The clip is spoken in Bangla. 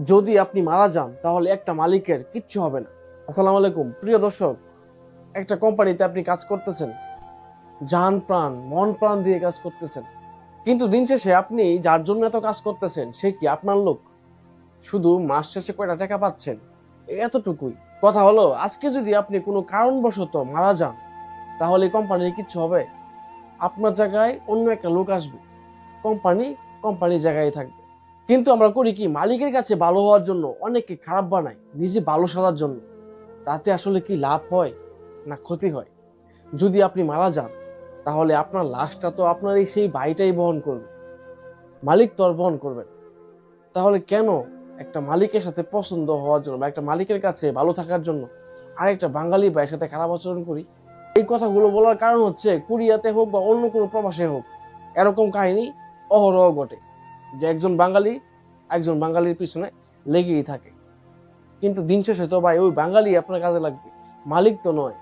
যদি আপনি মারা যান তাহলে একটা মালিকের কিচ্ছু হবে না। আসসালামু আলাইকুম প্রিয় দর্শক, একটা কোম্পানিতে আপনি কাজ করতেছেন, জান প্রাণ মন প্রাণ দিয়ে কাজ করতেছেন, কিন্তু দিন শেষে আপনি যার জন্য এত কাজ করতেছেন সে কি আপনার লোক? শুধু মাস শেষে কয়টা টাকা পাচ্ছেন এতটুকুই। কথা হলো, আজকে যদি আপনি কোনো কারণবশত মারা যান তাহলে কোম্পানির কিচ্ছু হবে? আপনার জায়গায় অন্য একটা লোক আসবে, কোম্পানি কোম্পানির জায়গায় থাকবে। কিন্তু আমরা করি কি, মালিকের কাছে ভালো হওয়ার জন্য অনেককে খারাপ বানাই, নিজে ভালো সাজার জন্য। তাতে আসলে কি লাভ হয় না ক্ষতি হয়? যদি আপনি মারা যান তাহলে আপনার লাশটা তো আপনার এই সেই ভাইটাই বহন করবে, মালিক তো আর বহন করবে না। তাহলে কেন একটা মালিকের সাথে পছন্দ হওয়ার জন্য বা একটা মালিকের কাছে ভালো থাকার জন্য আরেকটা বাঙালি ভাইয়ের সাথে খারাপ আচরণ করি? এই কথাগুলো বলার কারণ হচ্ছে, কোরিয়াতে হোক বা অন্য কোনো প্রবাসে হোক, এরকম কাহিনী অহরহ ঘটে যে একজন বাঙালি একজন বাঙালির পিছনে লেগেই থাকে। কিন্তু দিন শেষে তো ভাই ওই বাঙালি আপনার কাজে লাগবে, মালিক তো নয়।